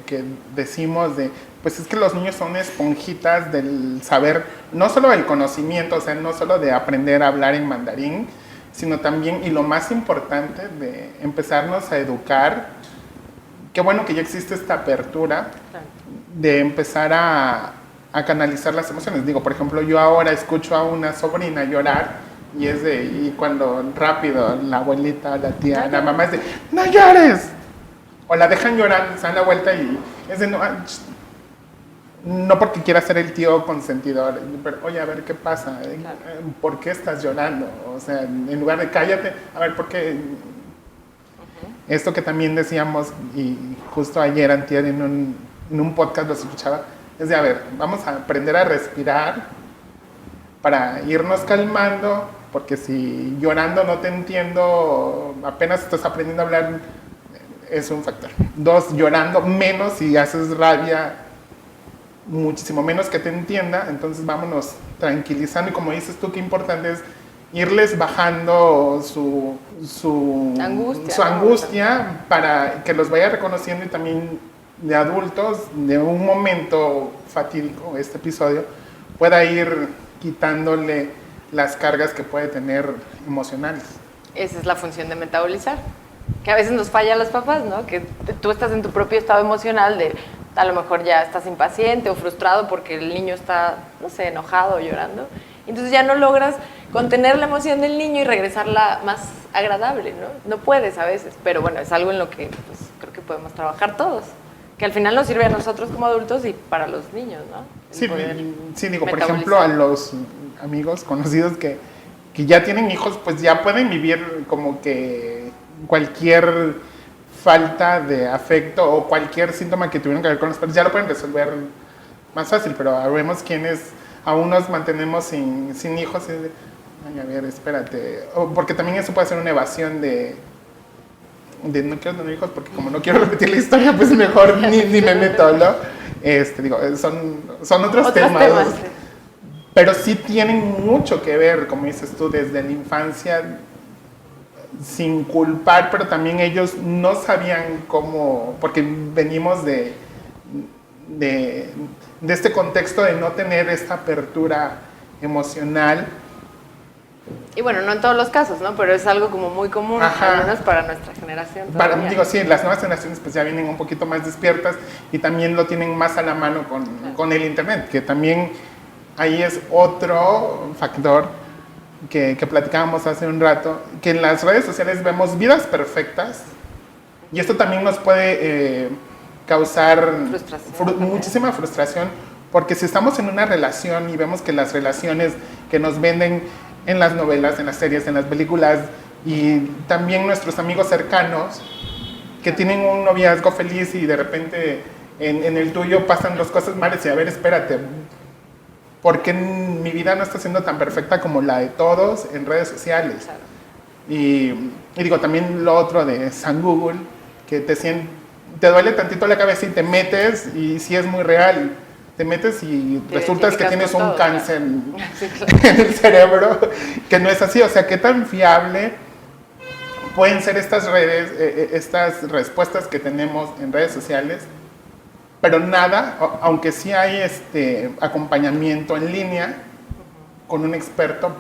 decimos de, pues es que los niños son esponjitas del saber, no solo del conocimiento, o sea, no solo de aprender a hablar en mandarín, sino también, y lo más importante, de empezarnos a educar. Qué bueno que ya existe esta apertura de empezar a canalizar las emociones. Digo, por ejemplo, yo ahora escucho a una sobrina llorar y cuando rápido la abuelita, la tía, la mamá es de, ¡no llores! O la dejan llorar, se dan la vuelta y es de, no porque quiera ser el tío consentidor, pero oye, a ver qué pasa, ¿por qué estás llorando? O sea, en lugar de cállate, a ver, ¿por qué? Esto que también decíamos, y justo ayer, antier, en un podcast lo escuchaba, es de, a ver, vamos a aprender a respirar para irnos calmando, porque si llorando no te entiendo, apenas estás aprendiendo a hablar, es un factor. 2, llorando menos y haces rabia, muchísimo menos que te entienda, entonces vámonos tranquilizando, y como dices tú, qué importante es irles bajando su angustia para que los vaya reconociendo, y también de adultos, de un momento fatídico, este episodio, pueda ir quitándole las cargas que puede tener emocionales. Esa es la función de metabolizar, que a veces nos falla a los papás, ¿no? Que tú estás en tu propio estado emocional de, a lo mejor ya estás impaciente o frustrado porque el niño está, no sé, enojado o llorando, entonces ya no logras contener la emoción del niño y regresarla más agradable, ¿no? No puedes a veces, pero bueno, es algo en lo que pues, creo que podemos trabajar todos, que al final nos sirve a nosotros como adultos y para los niños, ¿no? Sí, digo, por ejemplo, a los amigos conocidos que ya tienen hijos, pues ya pueden vivir como que cualquier falta de afecto o cualquier síntoma que tuvieron que ver con los padres, ya lo pueden resolver más fácil, pero vemos quienes aún nos mantenemos sin hijos, y de, ay, a ver, espérate, porque también eso puede ser una evasión de no quiero tener hijos porque como no quiero repetir la historia, pues mejor ni me meto, ¿no? Digo, son otros temas. Pero sí tienen mucho que ver, como dices tú, desde la infancia, sin culpar, pero también ellos no sabían cómo, porque venimos de este contexto de no tener esta apertura emocional. Y bueno, no en todos los casos, ¿no? Pero es algo como muy común, al menos para nuestra generación. Digo, sí, las nuevas generaciones pues ya vienen un poquito más despiertas y también lo tienen más a la mano con el internet, que también ahí es otro factor que platicábamos hace un rato, que en las redes sociales vemos vidas perfectas y esto también nos puede causar muchísima frustración, porque si estamos en una relación y vemos que las relaciones que nos venden en las novelas, en las series, en las películas, y también nuestros amigos cercanos que tienen un noviazgo feliz y de repente en el tuyo pasan dos cosas malas y a ver, espérate, ¿por qué mi vida no está siendo tan perfecta como la de todos en redes sociales? Claro. Y digo, también lo otro de San Google, que te duele tantito la cabeza y te metes y sí es muy real. Te metes y resulta que tienes un cáncer en el cerebro, que no es así. O sea, ¿qué tan fiable pueden ser estas redes, estas respuestas que tenemos en redes sociales? Pero nada, aunque sí hay acompañamiento en línea con un experto,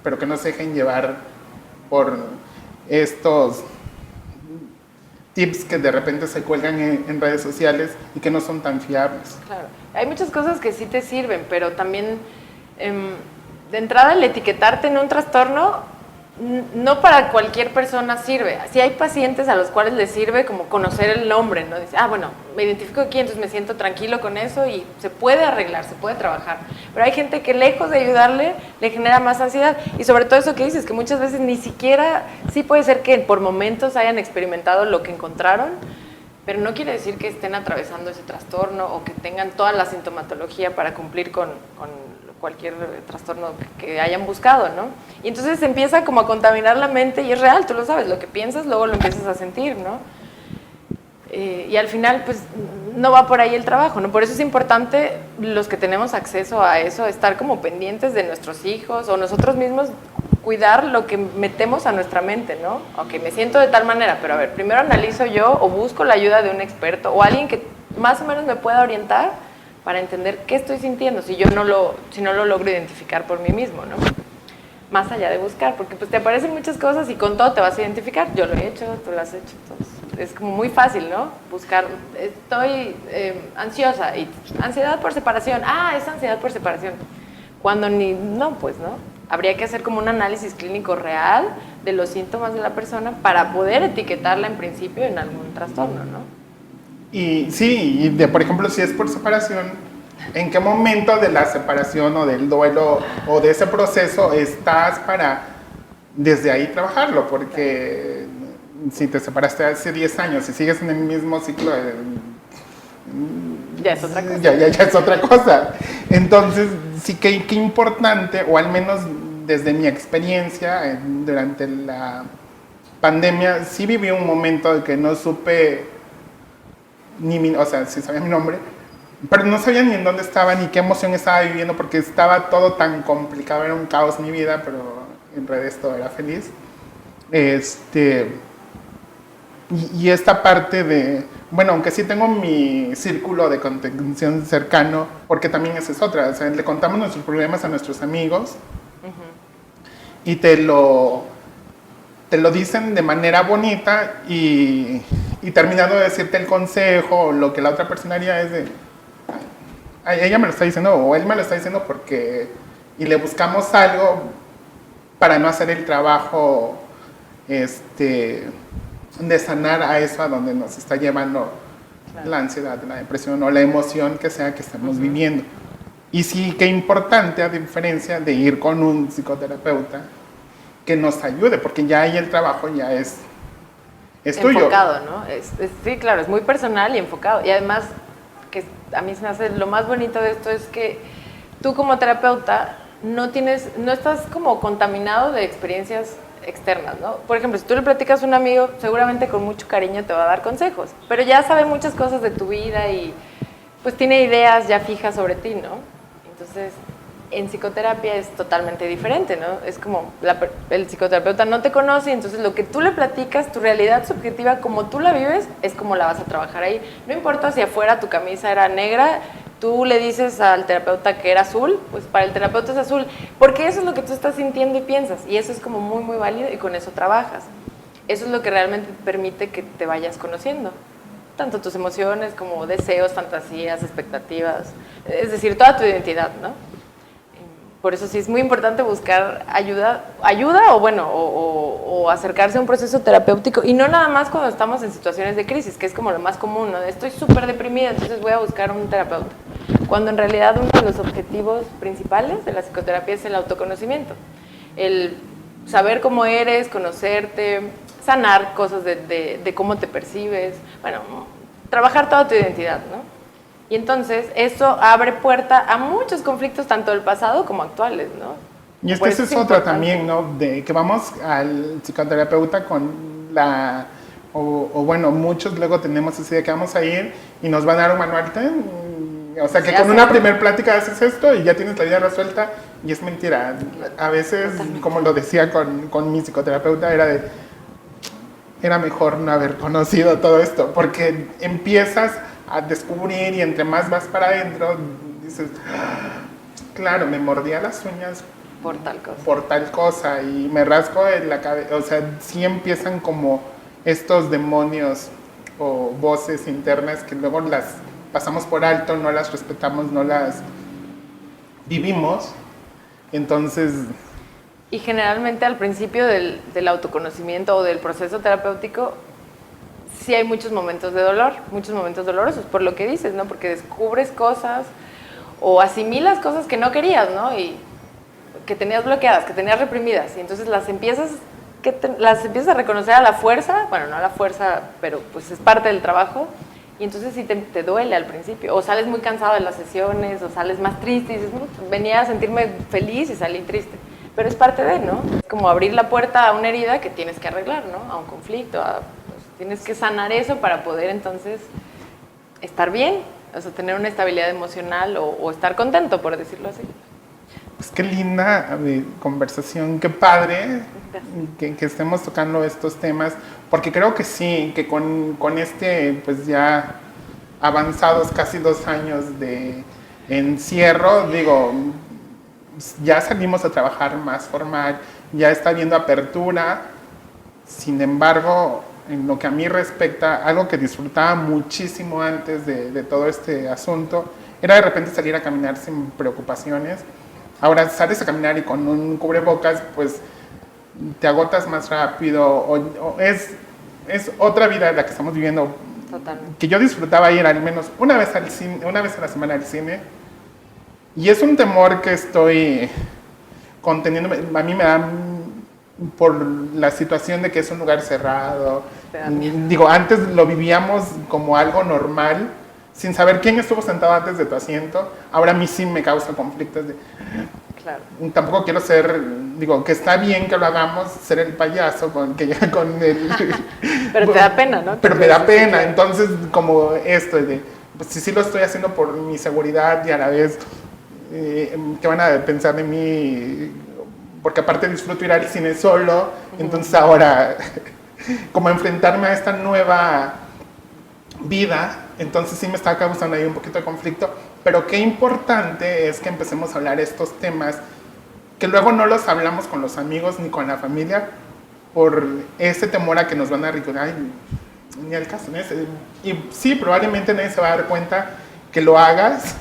pero que no se dejen llevar por estos tips que de repente se cuelgan en redes sociales y que no son tan fiables. Claro, hay muchas cosas que sí te sirven, pero también de entrada el etiquetarte en un trastorno no para cualquier persona sirve. Sí hay pacientes a los cuales les sirve como conocer el nombre, ¿no? Dice, bueno, me identifico aquí, entonces me siento tranquilo con eso y se puede arreglar, se puede trabajar. Pero hay gente que lejos de ayudarle, le genera más ansiedad. Y sobre todo eso que dices, que muchas veces ni siquiera, sí puede ser que por momentos hayan experimentado lo que encontraron, pero no quiere decir que estén atravesando ese trastorno o que tengan toda la sintomatología para cumplir con cualquier trastorno que hayan buscado, ¿no? Y entonces se empieza como a contaminar la mente y es real, tú lo sabes, lo que piensas luego lo empiezas a sentir, ¿no? Y al final, pues, no va por ahí el trabajo, ¿no? Por eso es importante los que tenemos acceso a eso, estar como pendientes de nuestros hijos o nosotros mismos, cuidar lo que metemos a nuestra mente, ¿no? Ok, me siento de tal manera, pero a ver, primero analizo yo o busco la ayuda de un experto o alguien que más o menos me pueda orientar para entender qué estoy sintiendo si no lo logro identificar por mí mismo, ¿no? Más allá de buscar, porque pues te aparecen muchas cosas y con todo te vas a identificar. Yo lo he hecho, tú lo has hecho, entonces es como muy fácil, ¿no? Buscar, estoy ansiosa y ansiedad por separación. Ah, es ansiedad por separación. Cuando pues no. Habría que hacer como un análisis clínico real de los síntomas de la persona para poder etiquetarla en principio en algún trastorno, ¿no? Y sí, por ejemplo, si es por separación, ¿en qué momento de la separación o del duelo o de ese proceso estás para desde ahí trabajarlo? Porque si te separaste hace 10 años y sigues en el mismo ciclo, ya es otra cosa. Ya es otra cosa. Entonces, sí que importante, o al menos desde mi experiencia durante la pandemia, sí viví un momento de que no supe o sea, sí sabía mi nombre, pero no sabía ni en dónde estaba, ni qué emoción estaba viviendo, porque estaba todo tan complicado, era un caos mi vida, pero en redes todo era feliz. Y esta parte de, bueno, aunque sí tengo mi círculo de contención cercano, porque también esa es otra, o sea, le contamos nuestros problemas a nuestros amigos y te lo dicen de manera bonita y terminando de decirte el consejo, lo que la otra persona haría es de, ella me lo está diciendo o él me lo está diciendo porque, y le buscamos algo para no hacer el trabajo de sanar a eso a donde nos está llevando la ansiedad, la depresión o la emoción que sea que estamos viviendo. Y sí que importante, a diferencia de ir con un psicoterapeuta que nos ayude, porque ya ahí el trabajo ya es tuyo. Enfocado, ¿no? Sí, claro, es muy personal y enfocado. Y además, que a mí se me hace lo más bonito de esto es que tú como terapeuta no estás como contaminado de experiencias externas, ¿no? Por ejemplo, si tú le platicas a un amigo, seguramente con mucho cariño te va a dar consejos, pero ya sabe muchas cosas de tu vida y pues tiene ideas ya fijas sobre ti, ¿no? Entonces, en psicoterapia es totalmente diferente, ¿no? Es como el psicoterapeuta no te conoce, y entonces lo que tú le platicas, tu realidad subjetiva, como tú la vives, es como la vas a trabajar ahí. No importa si afuera tu camisa era negra, tú le dices al terapeuta que era azul, pues para el terapeuta es azul, porque eso es lo que tú estás sintiendo y piensas, y eso es como muy, muy válido, y con eso trabajas. Eso es lo que realmente te permite que te vayas conociendo, tanto tus emociones como deseos, fantasías, expectativas, es decir, toda tu identidad, ¿no? Por eso sí es muy importante buscar ayuda o acercarse a un proceso terapéutico, y no nada más cuando estamos en situaciones de crisis, que es como lo más común, ¿no? Estoy súper deprimida, entonces voy a buscar un terapeuta. Cuando en realidad uno de los objetivos principales de la psicoterapia es el autoconocimiento. El saber cómo eres, conocerte, sanar cosas de cómo te percibes, bueno, trabajar toda tu identidad, ¿no? Y entonces eso abre puerta a muchos conflictos, tanto del pasado como actuales, ¿no? Y esa es otra también, ¿no? De que vamos al psicoterapeuta con bueno, muchos luego tenemos esa idea de que vamos a ir y nos van a dar un manual. O sea, que con una primer plática haces esto y ya tienes la vida resuelta, y es mentira. A veces, como lo decía con mi psicoterapeuta, era mejor no haber conocido todo esto, porque empiezas a descubrir y entre más vas para adentro, dices, claro, me mordía las uñas por tal cosa y me rasco en la cabeza. O sea, sí empiezan como estos demonios o voces internas que luego las pasamos por alto, no las respetamos, no las vivimos. Entonces... Y generalmente al principio del autoconocimiento o del proceso terapéutico, sí hay muchos momentos de dolor, muchos momentos dolorosos, por lo que dices, ¿no? Porque descubres cosas o asimilas cosas que no querías, ¿no? Y que tenías bloqueadas, que tenías reprimidas, y entonces las empiezas a reconocer a la fuerza, bueno, no a la fuerza, pero pues es parte del trabajo, y entonces sí te duele al principio, o sales muy cansado de las sesiones, o sales más triste, y dices, venía a sentirme feliz y salí triste, pero es parte de, ¿no? Es como abrir la puerta a una herida que tienes que arreglar, ¿no? A un conflicto, tienes que sanar eso para poder entonces estar bien, o sea, tener una estabilidad emocional o estar contento, por decirlo así. Pues qué linda conversación, qué padre que estemos tocando estos temas, porque creo que sí, que con este, pues ya avanzados casi 2 años de encierro, digo, ya salimos a trabajar más formal, ya está habiendo apertura, sin embargo, en lo que a mí respecta, algo que disfrutaba muchísimo antes de todo este asunto, era de repente salir a caminar sin preocupaciones. Ahora sales a caminar y con un cubrebocas, pues te agotas más rápido, o es otra vida la que estamos viviendo. Totalmente. Que yo disfrutaba ir al menos una vez al cine, una vez a la semana al cine, y es un temor que estoy conteniendo. A mí me da por la situación de que es un lugar cerrado. Digo, antes lo vivíamos como algo normal, sin saber quién estuvo sentado antes de tu asiento. Ahora a mí sí me causa conflictos de... Claro. Tampoco quiero ser, digo, que está bien que lo hagamos, ser el payaso con el... Pero te da pena, ¿no? Pero me da pena, entonces como esto de, pues sí lo estoy haciendo por mi seguridad y a la vez, ¿qué van a pensar de mí? Porque aparte disfruto ir al cine solo, entonces ahora, como enfrentarme a esta nueva vida, entonces sí me está causando ahí un poquito de conflicto, pero qué importante es que empecemos a hablar estos temas que luego no los hablamos con los amigos ni con la familia por ese temor a que nos van a ridiculizar. Ni al caso, ¿no? Y sí, probablemente nadie se va a dar cuenta que lo hagas,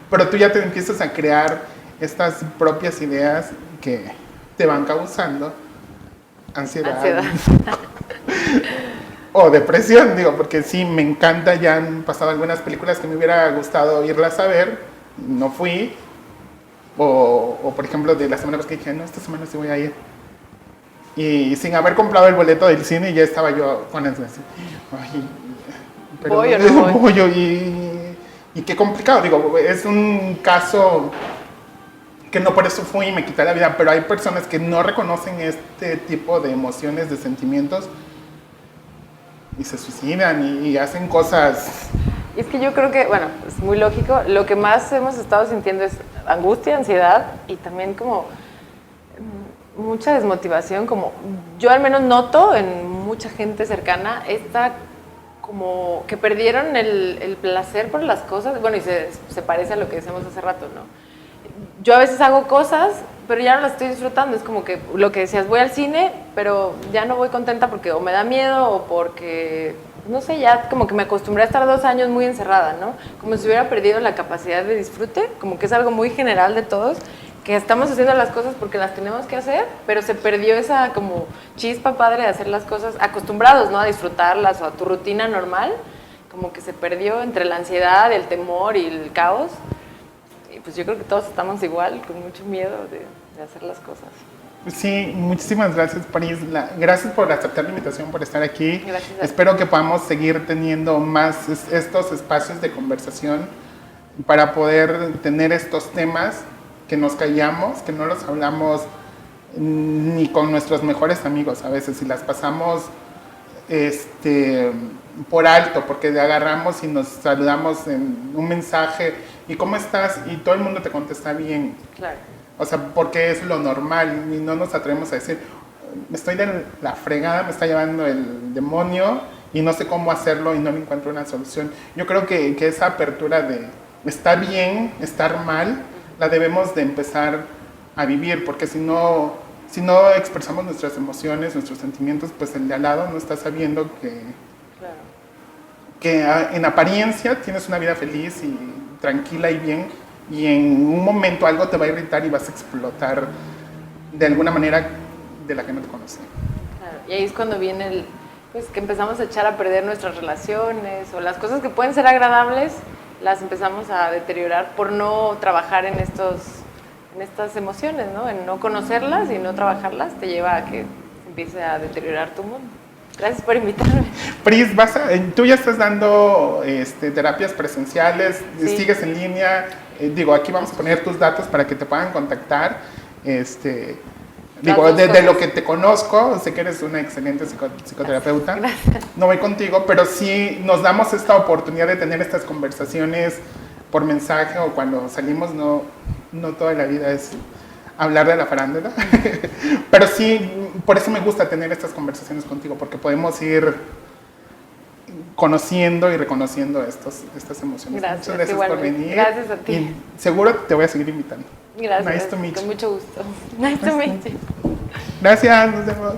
pero tú ya te empiezas a crear estas propias ideas que te van causando ansiedad. O depresión, digo, porque sí, me encanta, ya han pasado algunas películas que me hubiera gustado irlas a ver, no fui, o por ejemplo, de la semana pasada que dije, no, esta semana sí voy a ir. Y sin haber comprado el boleto del cine, ya estaba yo con eso, así, ay, pero ¿Voy o no voy? Y qué complicado, digo, es un caso que no por eso fui y me quité la vida, pero hay personas que no reconocen este tipo de emociones, de sentimientos, y se suicidan y hacen cosas. Y es que yo creo que, bueno, es muy lógico, lo que más hemos estado sintiendo es angustia, ansiedad y también como mucha desmotivación, como yo al menos noto en mucha gente cercana esta como que perdieron el placer por las cosas, bueno, y se parece a lo que decíamos hace rato, ¿no? Yo a veces hago cosas, pero ya no las estoy disfrutando, es como que lo que decías, voy al cine, pero ya no voy contenta porque o me da miedo o porque, no sé, ya como que me acostumbré a estar 2 años muy encerrada, ¿no? Como si hubiera perdido la capacidad de disfrute, como que es algo muy general de todos, que estamos haciendo las cosas porque las tenemos que hacer, pero se perdió esa como chispa padre de hacer las cosas, acostumbrados, ¿no? A disfrutarlas o a tu rutina normal, como que se perdió entre la ansiedad, el temor y el caos. Y pues yo creo que todos estamos igual, con mucho miedo de hacer las cosas. Sí, muchísimas gracias, Paris. Gracias por aceptar la invitación, por estar aquí. Gracias. Espero que podamos seguir teniendo más estos espacios de conversación para poder tener estos temas que nos callamos, que no los hablamos ni con nuestros mejores amigos a veces, y las pasamos por alto, porque agarramos y nos saludamos en un mensaje, ¿y cómo estás? Y todo el mundo te contesta bien. Claro. O sea, porque es lo normal y no nos atrevemos a decir, me estoy de la fregada, me está llevando el demonio y no sé cómo hacerlo y no le encuentro una solución. Yo creo que esa apertura de estar bien, estar mal, la debemos de empezar a vivir, porque si no expresamos nuestras emociones, nuestros sentimientos, pues el de al lado no está sabiendo Claro. que en apariencia tienes una vida feliz y tranquila y bien, y en un momento algo te va a irritar y vas a explotar de alguna manera de la que no te conoce. Claro. Y ahí es cuando viene pues que empezamos a echar a perder nuestras relaciones o las cosas que pueden ser agradables, las empezamos a deteriorar por no trabajar en estas emociones, ¿no? En no conocerlas y no trabajarlas te lleva a que empiece a deteriorar tu mundo. Gracias por invitarme. Pris, tú ya estás dando terapias presenciales, Sí. sigues en línea, aquí vamos a poner tus datos para que te puedan contactar. Digo, dos desde cosas. lo que te conozco, sé que eres una excelente psicoterapeuta. Gracias. No voy contigo, pero sí nos damos esta oportunidad de tener estas conversaciones por mensaje o cuando salimos, no toda la vida es hablar de la farándula. Pero sí, por eso me gusta tener estas conversaciones contigo, porque podemos ir conociendo y reconociendo estas emociones. Gracias, Muchas gracias por igualmente. venir. Gracias a ti. Y seguro te voy a seguir invitando. Gracias. Nice to meet you. Con mucho gusto. Nice to meet you. Gracias, nos vemos.